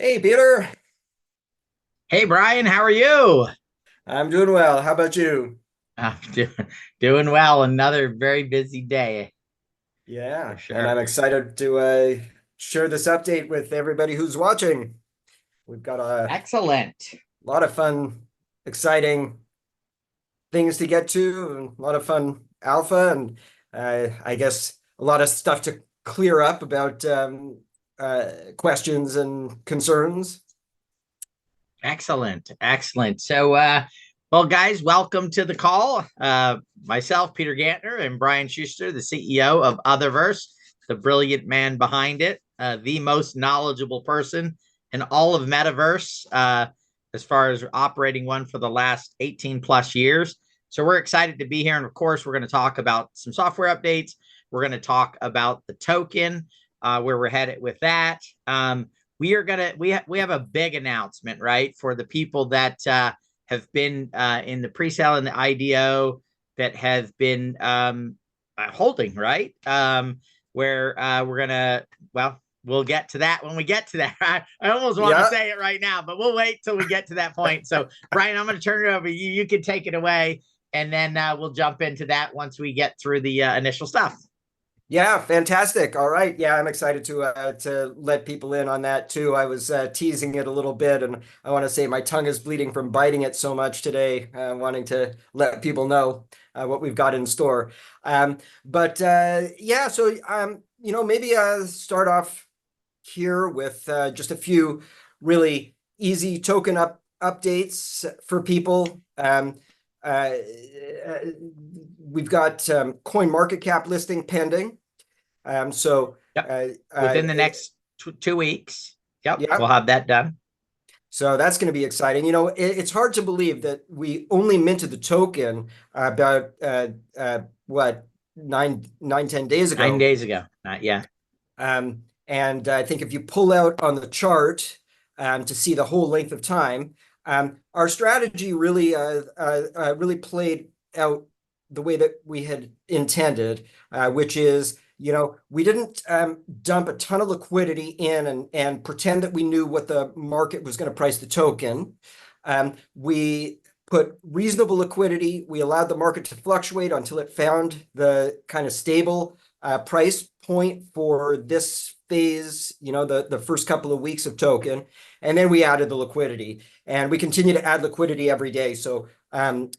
Hey, Peter. Hey Brian, how are you? I'm doing well. How about you? I'm doing well. Another very busy day for Yeah, and sure. I'm excited to share this update with everybody who's watching. We've got a Excellent. lot of fun, exciting things to get to, and a lot of fun alpha, and I guess a lot of stuff to clear up about questions and concerns. Excellent. Excellent. Well, guys, welcome to the call. Myself, Peter Gantner, and Brian Shuster, the CEO of Utherverse, the brilliant man behind it, the most knowledgeable person in all of Metaverse, as far as operating one for the last 18 plus years. So we're excited to be here. And of course, we're going to talk about some software updates. We're going to talk about the token, where we're headed with that. We have a big announcement, right, for the people that have been in the pre-sale and the IDO that have been holding, right? Where we're gonna, well, we'll get to that when we get to that. I almost want to Yeah, say it right now, but we'll wait till we get to that point. So, Brian, I'm going to turn it over. You can take it away, and then we'll jump into that once we get through the initial stuff. yeah, fantastic. All right. Yeah, I'm excited to let people in on that too. I was teasing it a little bit, and I want to say my tongue is bleeding from biting it so much today, wanting to let people know what we've got in store. But yeah, so maybe start off here with just a few really easy token updates for people. Uh, uh, we've got coin market cap listing pending. So Yep, uh, uh, within the next 2 weeks. Yep, yeah, we'll have that done. so that's going to be exciting. It's hard to believe that we only minted the token about what 10 days 9 ago. days ago. Not yet. And I think if you pull out on the chart to see the whole length of time, our strategy really played out the way that we had intended, which is, we didn't dump a ton of liquidity in and pretend that we knew what the market was going to price the token. We put reasonable liquidity. We allowed the market to fluctuate until it found the kind of stable price point for this phase, the first couple of weeks of token. And then we added the liquidity, and we continue to add liquidity every day. So, I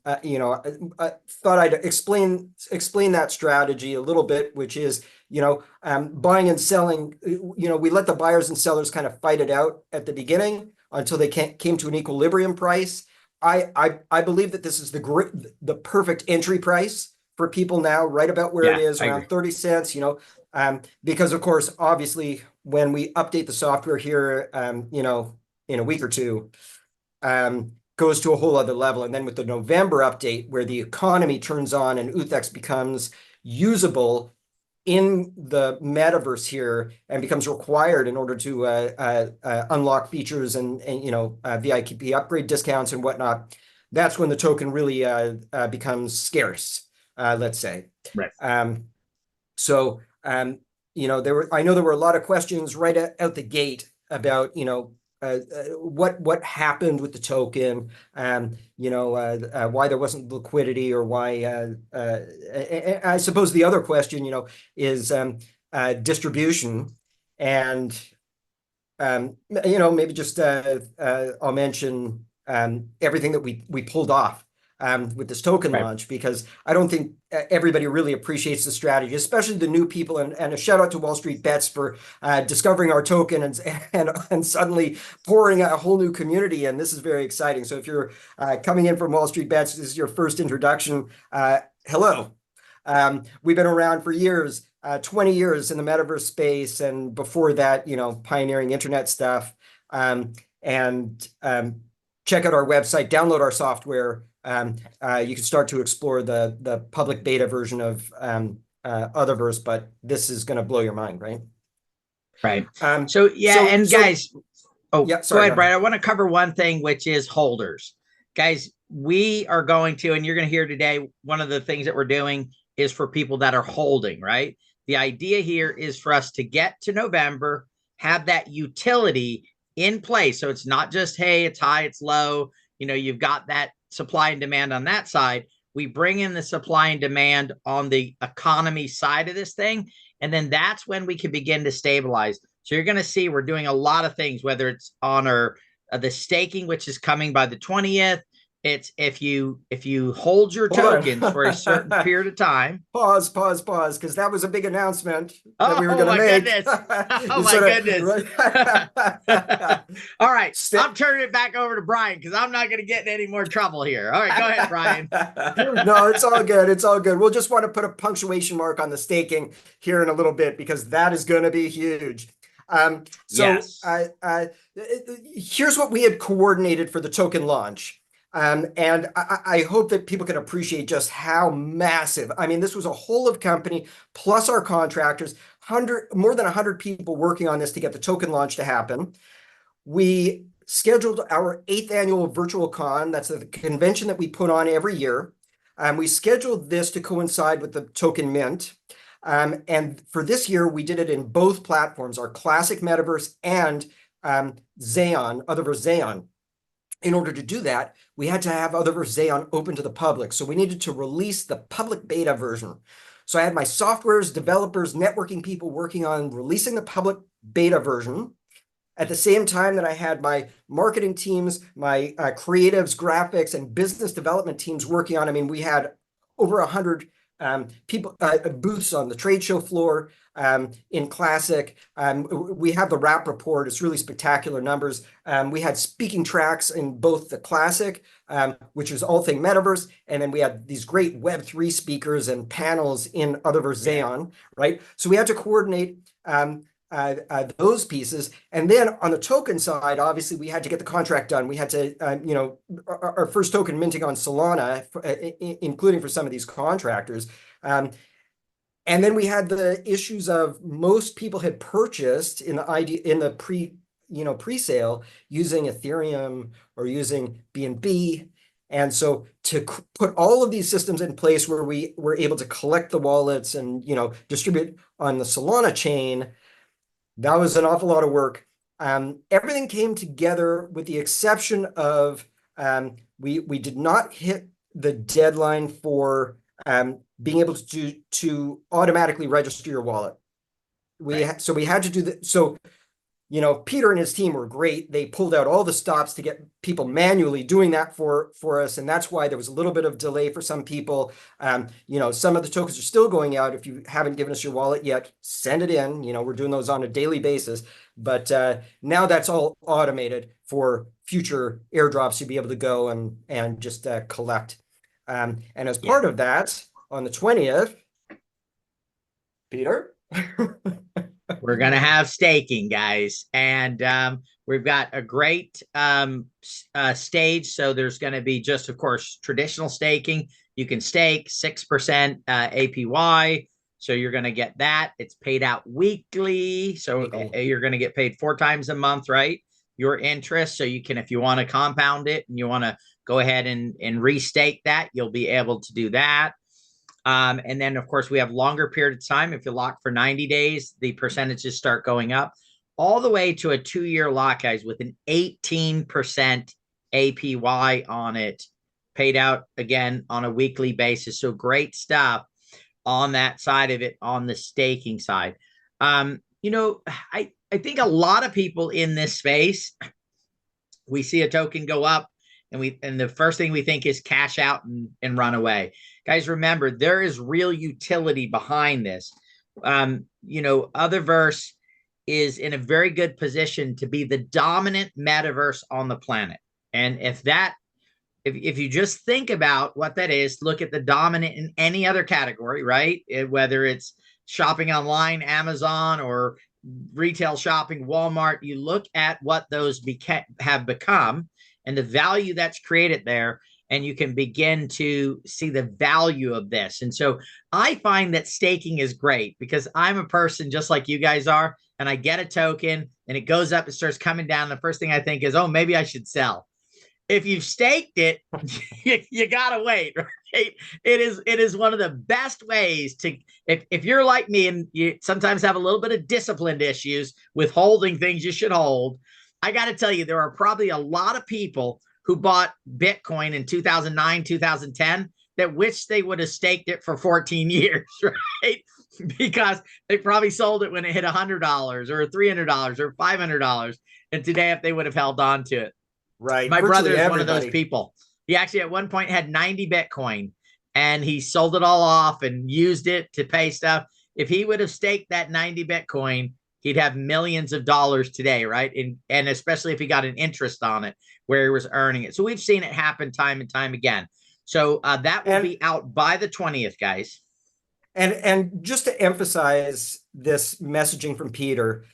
thought I'd explain that strategy a little bit, which is, buying and selling. We let the buyers and sellers kind of fight it out at the beginning until they came to an equilibrium price. I believe that this is the perfect entry price for people now, right about where it Yeah, is, I agree. around 30 cents, because of course, obviously, when we update the software here, in a week or two, goes to a whole other level. And then with the November update, where the economy turns on and UTHX becomes usable in the metaverse here and becomes required in order to unlock features and VIP upgrade discounts and whatnot, that's when the token really becomes scarce, let's say. Right. Um, so, I know there were a lot of questions right out the gate about, what happened with the token, why there wasn't liquidity, or why. I suppose the other question, is distribution, and maybe just I'll mention everything that we pulled off with this token Right. launch, because I don't think everybody really appreciates the strategy, especially the new people. And a shout out to Wall Street Bets for discovering our token and suddenly pouring a whole new community in. This is very exciting. So if you're coming in from Wall Street Bets, this is your first introduction. Hello. We've been around for years, 20 years in the metaverse space, and before that, pioneering internet stuff. And check out our website, download our software. You can start to explore the public beta version of Otherverse, but this is going to blow your mind, right? Right. Um, So yeah, so and so guys, oh, yeah, go sorry, go ahead, ahead. Brian. I want to cover one thing, which is holders. Guys, we are going to, and you're going to hear today, one of the things that we're doing is for people that are holding, right? The idea here is for us to get to November, have that utility, in place. So it's not just, hey, it's high, it's low. You've got that supply and demand on that side. We bring in the supply and demand on the economy side of this thing. And then that's when we can begin to stabilize. So you're going to see we're doing a lot of things, whether it's on our the staking, which is coming by the 20th. It's if you hold your Hold tokens for a certain on. period of time. Pause, because that was a big announcement that we were Oh going to my make. goodness. Oh You my sort of, goodness. right? All right. I'm turning it back over to Brian because I'm not going to get in any more trouble here. All right, go ahead, Brian. No, it's all good. It's all good. We'll just want to put a punctuation mark on the staking here in a little bit because that is going to be huge. Yes. Here's what we had coordinated for the token launch. And I hope that people can appreciate just how massive. I mean, this was a whole of company plus our contractors, more than 100 people working on this to get the token launch to happen. We scheduled our 8th annual virtual con. That's the convention that we put on every year. We scheduled this to coincide with the token mint. And for this year, we did it in both platforms, our classic Metaverse and XAEON, Utherverse XAEON. In order to do that, we had to have Utherverse XAEON open to the public. So we needed to release the public beta version. So I had my softwares, developers, networking people working on releasing the public beta version. At the same time that I had my marketing teams, my creatives, graphics, and business development teams working on. I mean, we had over 100 people booths on the trade show floor in Classic. We have the wrap report. It's really spectacular numbers. We had speaking tracks in both the Classic, which is all thing Metaverse, and then we had these great Web3 speakers and panels in Utherverse XAEON, right? So we had to coordinate those pieces. And then on the token side, obviously, we had to get the contract done. We had to, our first token minting on Solana, including for some of these contractors. And then we had the issues of most people had purchased in the pre-sale using Ethereum or using BNB. And so to put all of these systems in place where we were able to collect the wallets and, distribute on the Solana chain, that was an awful lot of work. Everything came together with the exception of we did not hit the deadline for being able to automatically register your wallet. So we had to do that. So Peter and his team were great. They pulled out all the stops to get people manually doing that for us. And that's why there was a little bit of delay for some people. Some of the tokens are still going out. If you haven't given us your wallet yet, send it in. We're doing those on a daily basis. But now that's all automated for future airdrops to be able to go and just collect. And as part of that, on the 20th, Peter? We're going to have staking, guys. And we've got a great stage. So there's going to be just, of course, traditional staking. You can stake 6% APY. So you're going to get that. It's paid out weekly. So you're going to get paid 4 times a month, right? Your interest. So you can, if you want to compound it and you want to go ahead and restake that, you'll be able to do that. And then, of course, we have longer period of time. If you lock for 90 days, the percentages start going up all the way to a 2-year lock, guys, with an 18% APY on it, paid out again on a weekly basis. So great stuff on that side of it, on the staking side. I think a lot of people in this space, we see a token go up and the first thing we think is cash out and run away. Guys, remember, there is real utility behind this. Utherverse is in a very good position to be the dominant metaverse on the planet. And if you just think about what that is, look at the dominant in any other category, right? Whether it's shopping online, Amazon, or retail shopping, Walmart, you look at what those have become and the value that's created there, and you can begin to see the value of this. And so I find that staking is great because I'm a person just like you guys are, and I get a token and it goes up, it starts coming down. The first thing I think is, oh, maybe I should sell. If you've staked it, you gotta wait, right? It is one of the best ways to, if you're like me and you sometimes have a little bit of disciplined issues with holding things you should hold, I got to tell you, there are probably a lot of people who bought Bitcoin in 2009, 2010 that wish they would have staked it for 14 years, right? Because they probably sold it when it hit $100 or $300 or $500. And today, if they would have held on to it, Right. my brother Virtually is one of those everybody. people. He actually at one point had 90 Bitcoin and he sold it all off and used it to pay stuff. If he would have staked that 90 Bitcoin, he'd have millions of dollars today, right? And especially if he got an interest on it where he was earning it. So we've seen it happen time and time again. So that will be out by the 20th, guys. And just to emphasize this messaging from Peter,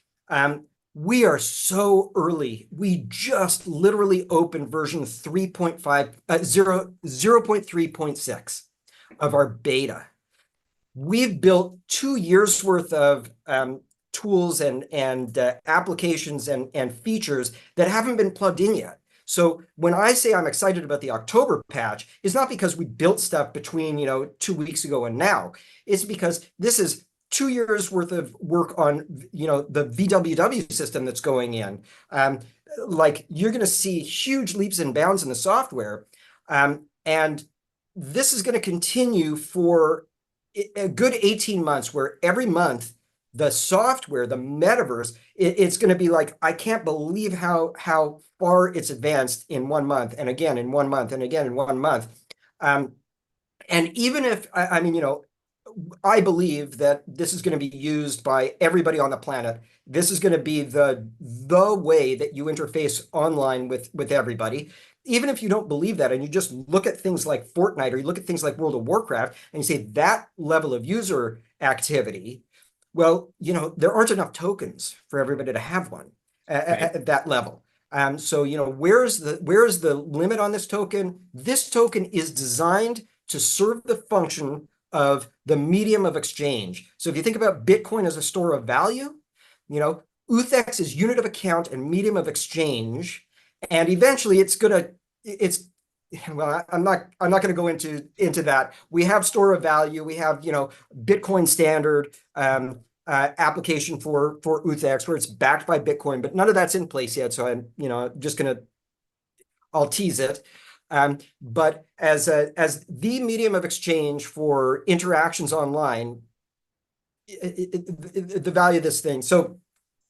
we are so early. We just literally opened version 0.3.6 of our beta. We've built 2 years worth of tools and applications and features that haven't been plugged in yet. So when I say I'm excited about the October patch, it's not because we built stuff between 2 weeks ago and now. It's because this is 2 years worth of work on the VWW system that's going in. Like you're going to see huge leaps and bounds in the software, and this is going to continue for a good 18 months, where every month the software, the metaverse, it's going to be like, I can't believe how far it's advanced in 1 month, and again in 1 month, and again in 1 month. And even if I mean, I believe that this is going to be used by everybody on the planet. This is going to be the way that you interface online with everybody. Even if you don't believe that, and you just look at things like Fortnite, or you look at things like World of Warcraft, and you say that level of user activity, well, there aren't enough tokens for everybody to have one at that level. So, where's the limit on this token? This token is designed to serve the function of the medium of exchange. So if you think about Bitcoin as a store of value, UTHX is unit of account and medium of exchange, and eventually well, I'm not going to go into that. We have store of value. We have Bitcoin standard application for UTHX where it's backed by Bitcoin, but none of that's in place yet. So I'm just I'll tease it. But as the medium of exchange for interactions online, the value of this thing. So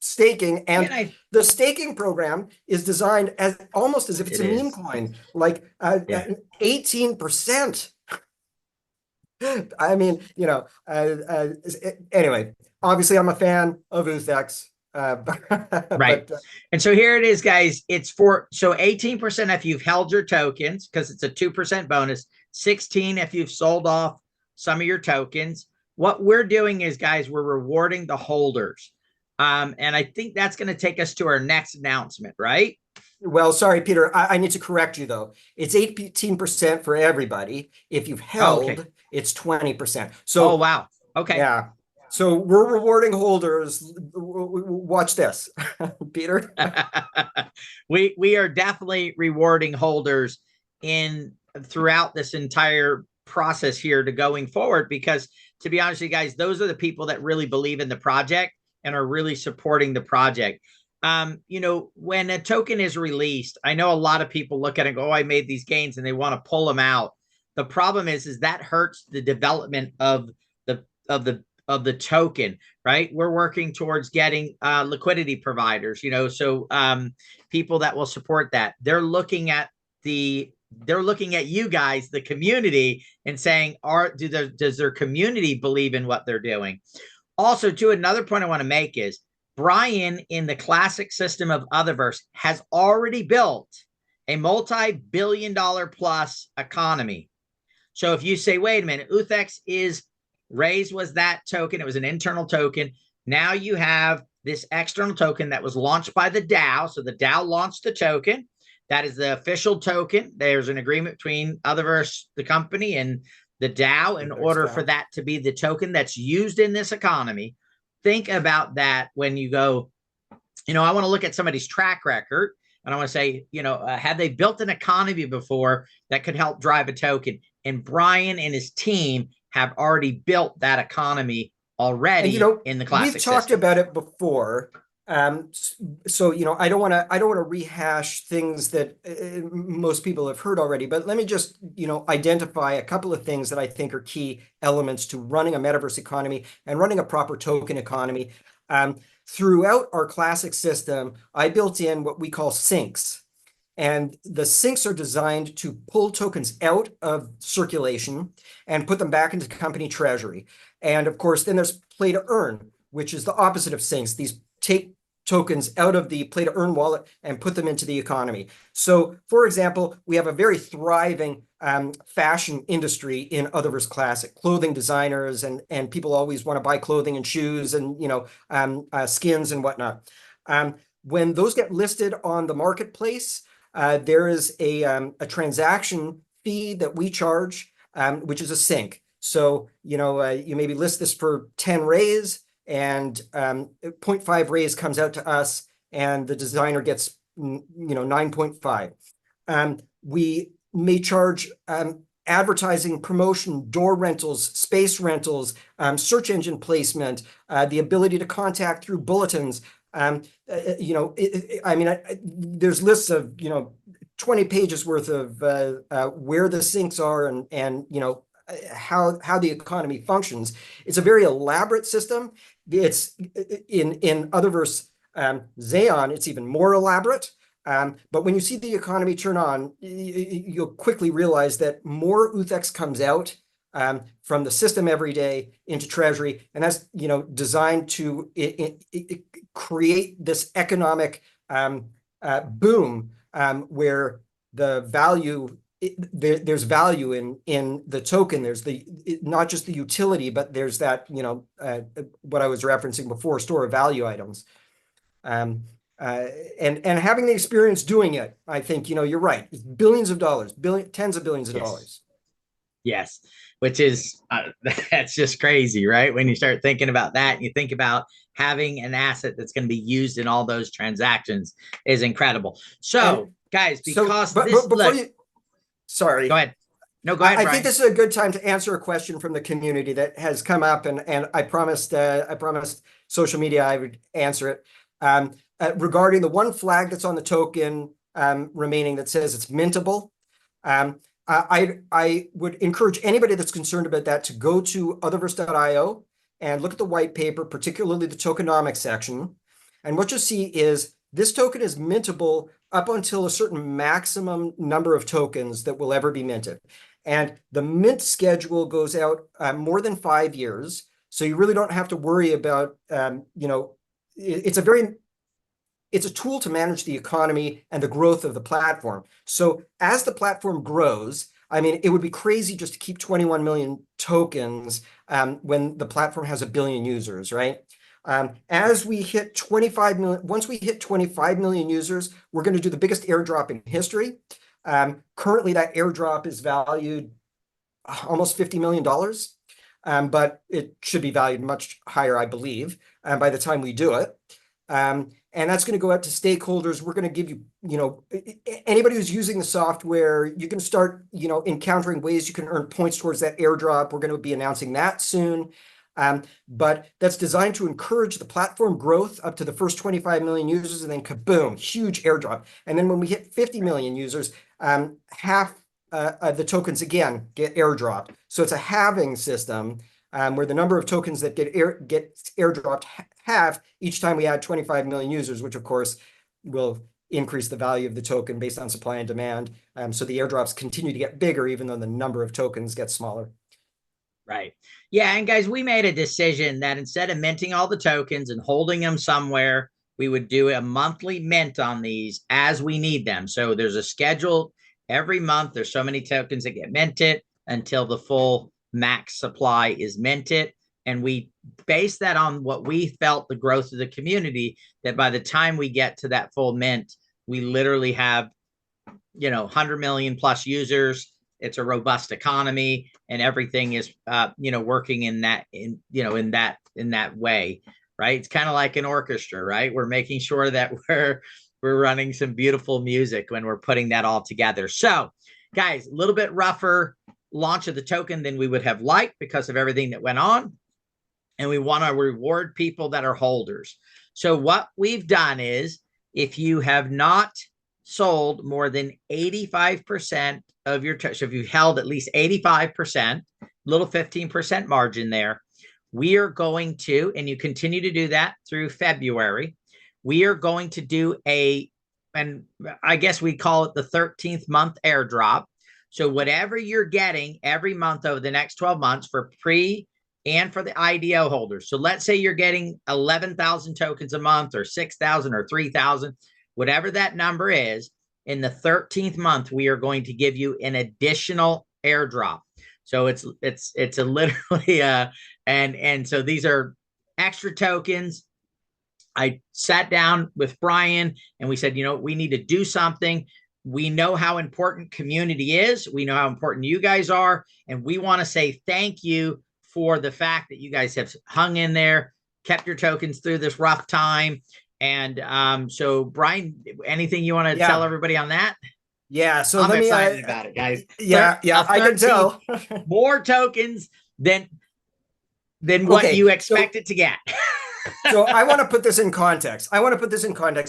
staking, and the staking program is designed as almost as if it's a meme coin, like 18%. I mean, anyway, obviously I'm a fan of UTHX. Right. But, and so here it is, guys. It's for 18% if you've held your tokens, because it's a 2% bonus, 16 if you've sold off some of your tokens. What we're doing is, guys, we're rewarding the holders. And I think that's going to take us to our next announcement, right? Well, sorry, Peter, I need to correct you, though. It's 18% for everybody. If you've held, it's 20%. So, oh, wow. Okay. Yeah. So we're rewarding holders. Watch this, Peter. We are definitely rewarding holders throughout this entire process here to going forward, because to be honest with you guys, those are the people that really believe in the project and are really supporting the project. When a token is released, I know a lot of people look at it and go, oh, I made these gains, and they want to pull them out. The problem is that hurts the development of the token, right? We're working towards getting liquidity providers, so people that will support that. They're looking at you guys, the community, and saying, does their community believe in what they're doing? Also, too, another point I want to make is Brian, in the classic system of Utherverse, has already built a multi-billion-dollar plus economy. So if you say, wait a minute, UTHX is Raise was that token. It was an internal token. Now you have this external token that was launched by the DAO. So the DAO launched the token. That is the official token. There's an agreement between Utherverse, the company, and the DAO in order for that to be the token that's used in this economy. Think about that when you go, I want to look at somebody's track record, and I want to say, have they built an economy before that could help drive a token? And Brian and his team have already built that economy already in the classic we've talked system. about it before. So, I don't want to rehash things that most people have heard already, but let me just, identify a couple of things that I think are key elements to running a metaverse economy and running a proper token economy. Throughout our classic system, I built in what we call sinks. And the sinks are designed to pull tokens out of circulation and put them back into company treasury. And of course, then there's play to earn, which is the opposite of sinks. These take tokens out of the play to earn wallet and put them into the economy. So, for example, we have a very thriving fashion industry in Utherverse Classic. Clothing designers and people always want to buy clothing and shoes and skins and whatnot. When those get listed on the marketplace, there is a transaction fee that we charge, which is a sink. So, you maybe list this for 10 raise, and 0.5 raise comes out to us, and the designer gets 9.5. We may charge advertising, promotion, door rentals, space rentals, search engine placement, the ability to contact through bulletins. There's lists of 20 pages worth of where the sinks are and how the economy functions. It's a very elaborate system. It's in Utherverse XAEON, it's even more elaborate. But when you see the economy turn on, you'll quickly realize that more UTHX comes out from the system every day into treasury, and that's designed to create this economic boom where the value there's value in the token. There's not just the utility, but there's that what I was referencing before, store of value items. And having the experience doing it, I think you're right. It's billions of dollars, tens of billions of dollars. Yes, which is that's just crazy, right? When you start thinking about that, you think about having an asset that's going to be used in all those transactions is incredible. So, guys, because before you, sorry, go ahead. No, go ahead. I think this is a good time to answer a question from the community that has come up, and I promised social media I would answer it regarding the one flag that's on the token remaining that says it's mintable. I would encourage anybody that's concerned about that to go to Utherverse.io and look at the white paper, particularly the tokenomics section. And what you'll see is this token is mintable up until a certain maximum number of tokens that will ever be minted. And the mint schedule goes out more than 5 years. So you really don't have to worry about, it's a tool to manage the economy and the growth of the platform. So as the platform grows, it would be crazy just to keep 21 million tokens when the platform has 1 billion users, right? As we hit 25 million, once we hit 25 million users, we're going to do the biggest airdrop in history. Currently, that airdrop is valued almost $50 million, but it should be valued much higher, I believe, by the time we do it. And that's going to go out to stakeholders. We're going to give you, anybody who's using the software, you can start, encountering ways you can earn points towards that airdrop. We're going to be announcing that soon. But that's designed to encourage the platform growth up to the first 25 million users, and then kaboom, huge airdrop. And then when we hit 50 million users, half the tokens again get airdropped. So it's a halving system where the number of tokens that get airdropped half each time we add 25 million users, which of course will increase the value of the token based on supply and demand. So the airdrops continue to get bigger even though the number of tokens gets smaller. Right. Yeah. And guys, we made a decision that instead of minting all the tokens and holding them somewhere, we would do a monthly mint on these as we need them. So there's a schedule every month. There's so many tokens that get minted until the full max supply is minted. And we base that on what we felt the growth of the community, that by the time we get to that full mint, we literally have, 100 million plus users. It's a robust economy, and everything is, working in that way, right? It's kind of like an orchestra, right? We're making sure that we're running some beautiful music when we're putting that all together. So, guys, a little bit rougher launch of the token than we would have liked because of everything that went on, and we want to reward people that are holders. So what we've done is, if you have not sold more than 85% of your, so if you've held at least 85%, little 15% margin there, we are going to, and you continue to do that through February, we are going to do and I guess we call it the 13th month airdrop. So whatever you're getting every month over the next 12 months for pre and for the IDO holders. So let's say you're getting 11,000 tokens a month, or 6,000 or 3,000, whatever that number is. In the 13th month, we are going to give you an additional airdrop. So it's a literally and so these are extra tokens. I sat down with Brian and we said, we need to do something. We know how important community is. We know how important you guys are. And we want to say thank you for the fact that you guys have hung in there, kept your tokens through this rough time. And so, Brian, anything you want to tell everybody on that? Yeah, so I'm excited about it, guys. Yeah, I can tell. More tokens than what you expected to get. So I want to put this in context.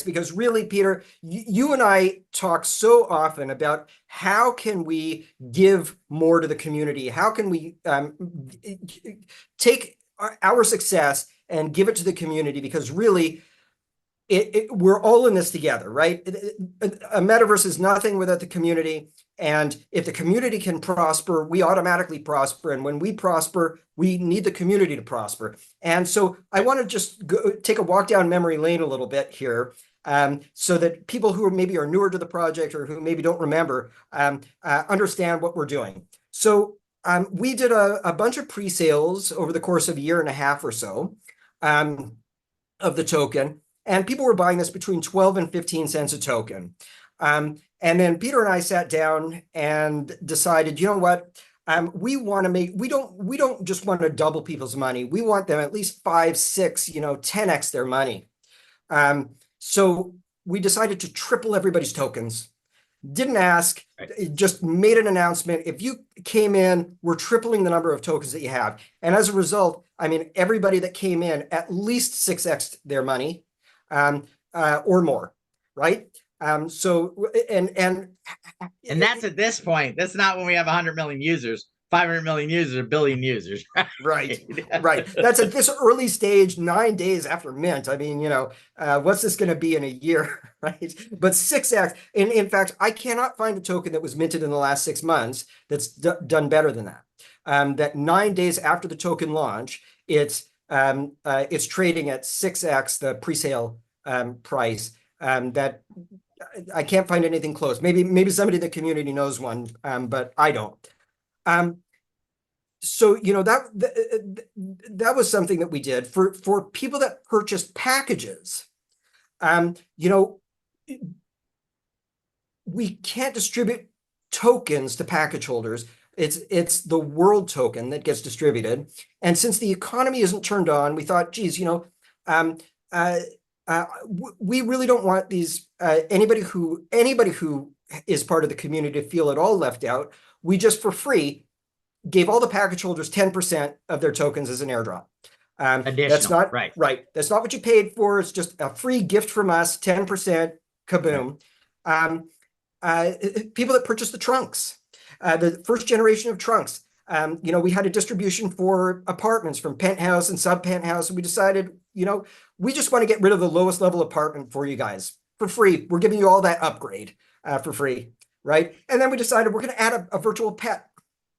Because really, Peter, you and I talk so often about how can we give more to the community? How can we take our success and give it to the community? Because really, we're all in this together, right? A metaverse is nothing without the community. And if the community can prosper, we automatically prosper. And when we prosper, we need the community to prosper. And so I want to just take a walk down memory lane a little bit here, so that people who maybe are newer to the project or who maybe don't remember understand what we're doing. So we did a bunch of pre-sales over the course of a year and a half or so of the token. And people were buying this between 12 and 15 cents a token. And then Peter and I sat down and decided, you know what? We don't just want to double people's money. We want them at least 5, 6, 10x their money. So we decided to triple everybody's tokens. Didn't ask, just made an announcement. If you came in, we're tripling the number of tokens that you have. And as a result, everybody that came in at least 6x their money, or more, right? So and that's at this point. That's not when we have 100 million users, 500 million users, a billion users. Right. That's at this early stage, 9 days after mint. What's this going to be in a year, right? But 6x. In fact, I cannot find a token that was minted in the last 6 months that's done better than that. That 9 days after the token launch, it's trading at 6x the pre-sale price. That I can't find anything close. Maybe somebody in the community knows one, but I don't. So that was something that we did for people that purchased packages. We can't distribute tokens to package holders. It's the world token that gets distributed. And since the economy isn't turned on, we thought, geez, we really don't want these anybody who is part of the community to feel at all left out. We just, for free, gave all the package holders 10% of their tokens as an airdrop. That's not right. That's not what you paid for. It's just a free gift from us, 10%, kaboom. People that purchased the trunks, the first generation of trunks. We had a distribution for apartments from penthouse and sub-penthouse, and we decided, we just want to get rid of the lowest level apartment for you guys for free. We're giving you all that upgrade for free, right? And then we decided we're going to add a virtual pet,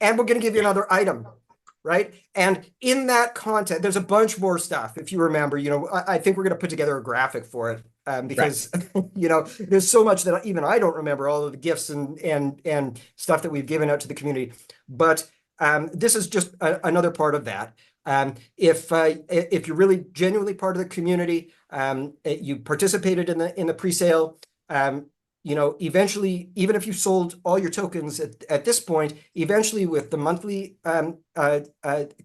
and we're going to give you another item, right? And in that content, there's a bunch more stuff. If you remember, I think we're going to put together a graphic for it, because there's so much that even I don't remember, all of the gifts and stuff that we've given out to the community. But this is just another part of that. If you're really genuinely part of the community, you participated in the pre-sale, eventually, even if you sold all your tokens at this point, eventually with the monthly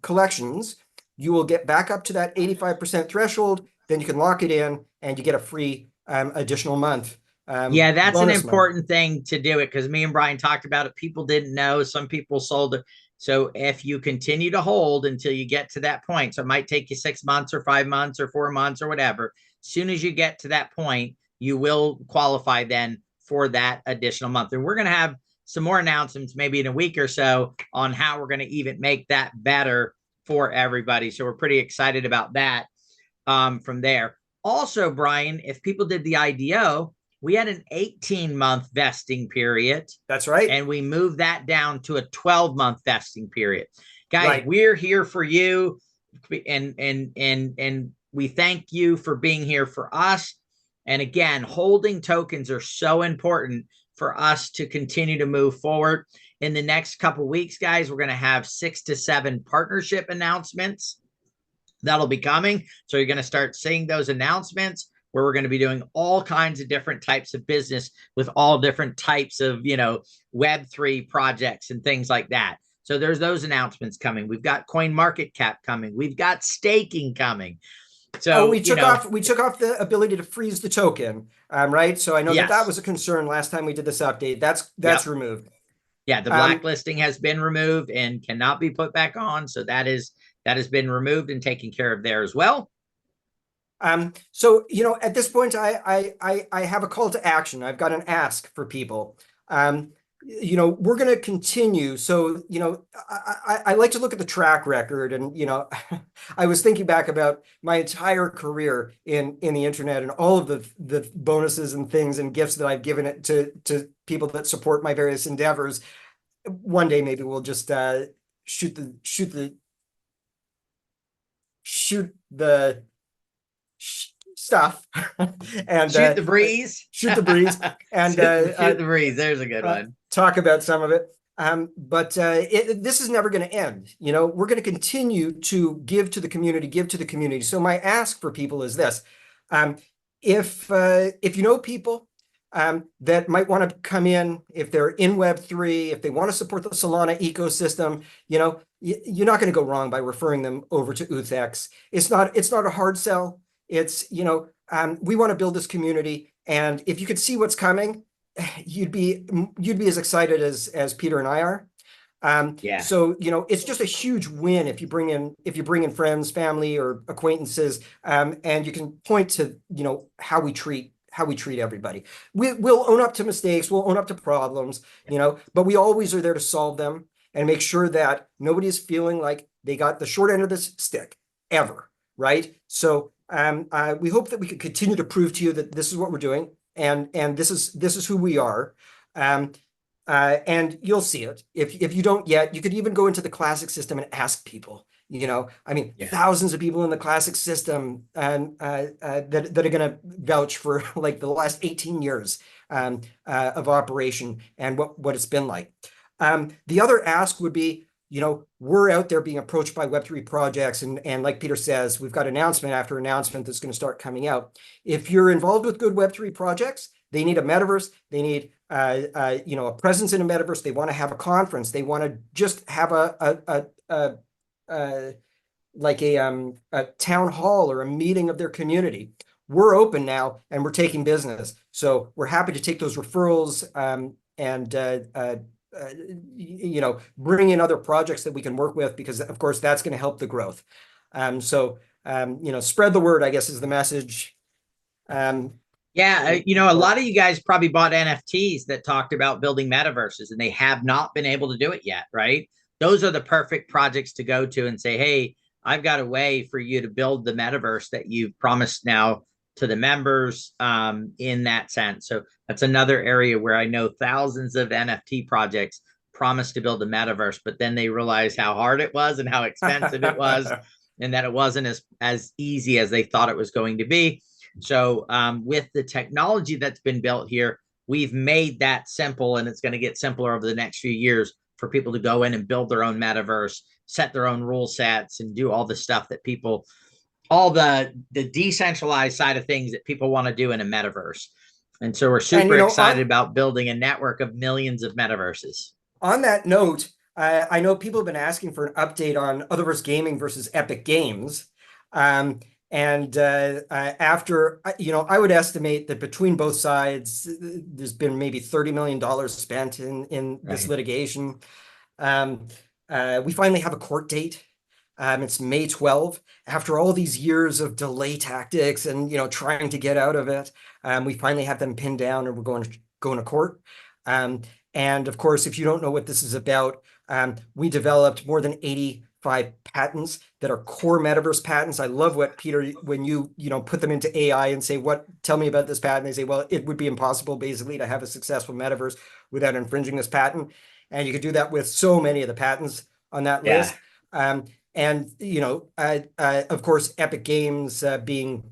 collections, you will get back up to that 85% threshold. Then you can lock it in and you get a free additional month. That's an important thing to do it, because me and Brian talked about it. People didn't know. Some people sold it. So if you continue to hold until you get to that point, so it might take you 6 months or 5 months or 4 months or whatever. soon as you get to that point, you will qualify then for that additional month. And we're going to have some more announcements maybe in a week or so on how we're going to even make that better for everybody. So we're pretty excited about that from there. Also, Brian, if people did the IDO, we had an 18-month vesting period. That's right. And we moved that down to a 12-month vesting period. Guys, Right. we're here for you. And we thank you for being here for us. And again, holding tokens are so important for us to continue to move forward. In the next couple of weeks, guys, we're going to have 6 to 7 partnership announcements that'll be coming. So you're going to start seeing those announcements where we're going to be doing all kinds of different types of business with all different types of, Web3 projects and things like that. So there's those announcements coming. We've got coin market cap coming. We've got staking coming. So we took off the ability to freeze the token, right? So I know that was a concern last time we did this update. That's removed. Yeah, the blacklisting has been removed and cannot be put back on. So that has been removed and taken care of there as well. So at this point, I have a call to action. I've got an ask for people. We're going to continue. So, I like to look at the track record, and, I was thinking back about my entire career in the internet and all of the bonuses and things and gifts that I've given it to people that support my various endeavors. One day, maybe we'll just shoot the stuff and shoot the breeze and shoot the breeze. There's a good one. Talk about some of it. But this is never going to end. We're going to continue to give to the community. So my ask for people is this: if you know people that might want to come in, if they're in Web3, if they want to support the Solana ecosystem, you're not going to go wrong by referring them over to UTHX. It's not a hard sell. It's, we want to build this community, and if you could see what's coming, you'd be as excited as Peter and I are. So, it's just a huge win if you bring in friends, family, or acquaintances, and you can point to, how we treat everybody. We'll own up to mistakes, we'll own up to problems, but we always are there to solve them and make sure that nobody is feeling like they got the short end of this stick ever, right? So we hope that we can continue to prove to you that this is what we're doing, and this is who we are, and you'll see it. If you don't yet, you could even go into the classic system and ask people. Thousands of people in the classic system that are going to vouch for like the last 18 years of operation and what it's been like. The other ask would be, we're out there being approached by Web3 projects, and like Peter says, we've got announcement after announcement that's going to start coming out. If you're involved with good Web3 projects, they need a metaverse, they need a presence in a metaverse, they want to have a conference, they want to just have a town hall or a meeting of their community. We're open now, and we're taking business. So we're happy to take those referrals and bring in other projects that we can work with, because of course that's going to help the growth. Spread the word, I guess, is the message. A lot of you guys probably bought NFTs that talked about building metaverses, and they have not been able to do it yet, right? Those are the perfect projects to go to and say, hey, I've got a way for you to build the metaverse that you've promised now to the members in that sense. So that's another area where I know thousands of NFT projects promised to build a metaverse, but then they realized how hard it was and how expensive it was, and that it wasn't as easy as they thought it was going to be. So with the technology that's been built here, we've made that simple, and it's going to get simpler over the next few years for people to go in and build their own metaverse, set their own rule sets, and do all the stuff that people, all the decentralized side of things that people want to do in a metaverse. And so we're super excited about building a network of millions of metaverses. On that note, I know people have been asking for an update on Utherverse Gaming versus Epic Games. After, I would estimate that between both sides, there's been maybe $30 million spent in this litigation. We finally have a court date. It's May 12th. After all these years of delay tactics and trying to get out of it, we finally have them pinned down, and we're going to court. And of course, if you don't know what this is about, we developed more than 85 patents that are core metaverse patents. I love what Peter, when you put them into AI and say, tell me about this patent, they say, well, it would be impossible basically to have a successul metaverse without infringing this patent. And you could do that with so many of the patents on that Yeah. list. And of course, Epic Games being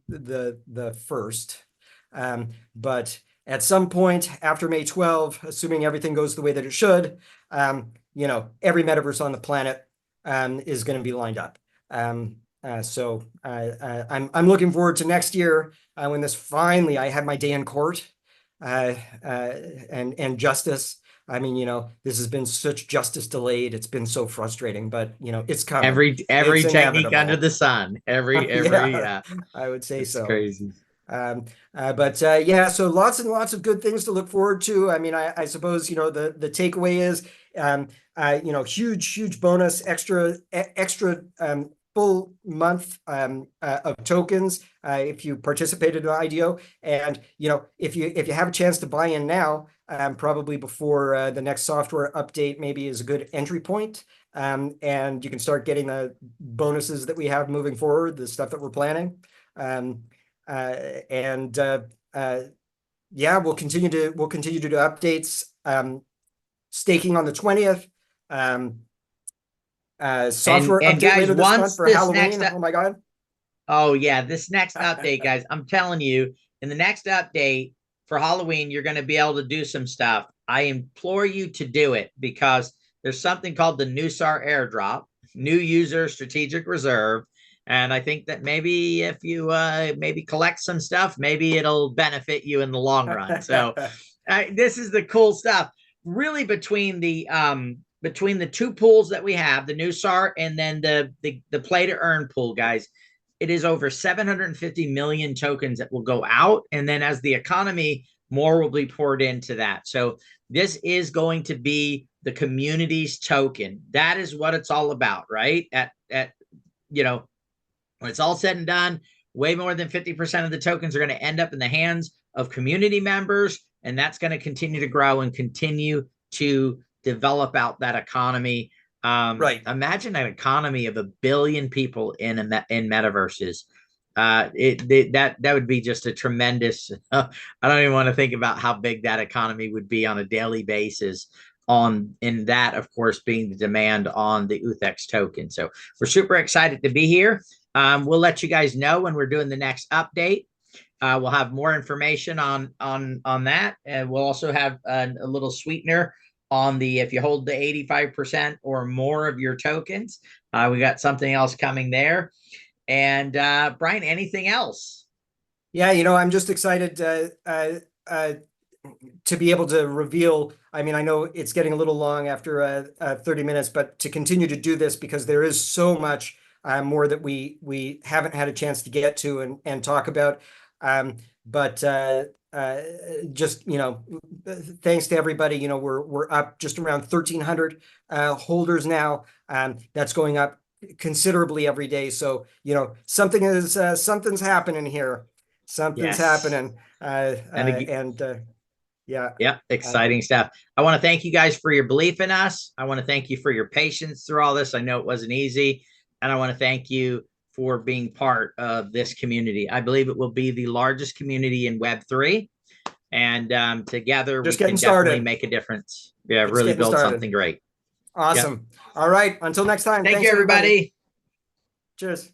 the first. But at some point after May 12, assuming everything goes the way that it should, every metaverse on the planet is going to be lined up. So I'm looking forward to next year when this finally, I have my day in court and justice. I mean, this has been such justice delayed. It's been so frustrating, but it's coming. Every It's technique under inevitable. the sun. Every Yeah, I would say it's so. crazy. But yeah, so lots and lots of good things to look forward to. I mean, I suppose the takeaway is huge bonus, extra full month of tokens if you participated in the IDO, and if you have a chance to buy in now, probably before the next software update, maybe is a good entry point. And you can start getting the bonuses that we have moving forward, the stuff that we're planning. Yeah, we'll continue to do updates. Staking on the 20th. Software And update guys, later this month for Halloween. Oh my God. Oh yeah, this next update, guys, I'm telling you, in the next update for Halloween, you're going to be able to do some stuff. I implore you to do it, because there's something called the NUSAR airdrop, new user strategic reserve. And I think that maybe if you maybe collect some stuff, maybe it'll benefit you in the long run. So this is the cool stuff. Really, between the two pools that we have, the NUSAR and then the play to earn pool, guys, it is over 750 million tokens that will go out. And then as the economy, more will be poured into that. So this is going to be the community's token. That is what it's all about, right? When it's all said and done, way more than 50% of the tokens are going to end up in the hands of community members. And that's going to continue to grow and continue to develop out that economy. Right. Imagine an economy of 1 billion people in metaverses. That would be just a tremendous. I don't even want to think about how big that economy would be on a daily basis. In that, of course, being the demand on the UTHX token. So we're super excited to be here. We'll let you guys know when we're doing the next update. We'll have more information on that, and we'll also have a little sweetener on if you hold the 85% or more of your tokens. We got something else coming there. And Brian, anything else? Yeah, I'm just excited to be able to reveal. I mean, I know it's getting a little long after 30 minutes, but to continue to do this, because there is so much more that we haven't had a chance to get to and talk about. But just thanks to everybody. We're up just around 1,300 holders now. That's going up considerably every day. So something's happening here. Something's happening. Yeah, exciting stuff. I want to thank you guys for your belief in us. I want to thank you for your patience through all this. I know it wasn't easy, and I want to thank you for being part of this community. I believe it will be the largest community in Web3, and together we can definitely make a difference. Yeah, really build something great. Awesome. Yep. All right. Until next time. Thank you, everybody. Cheers.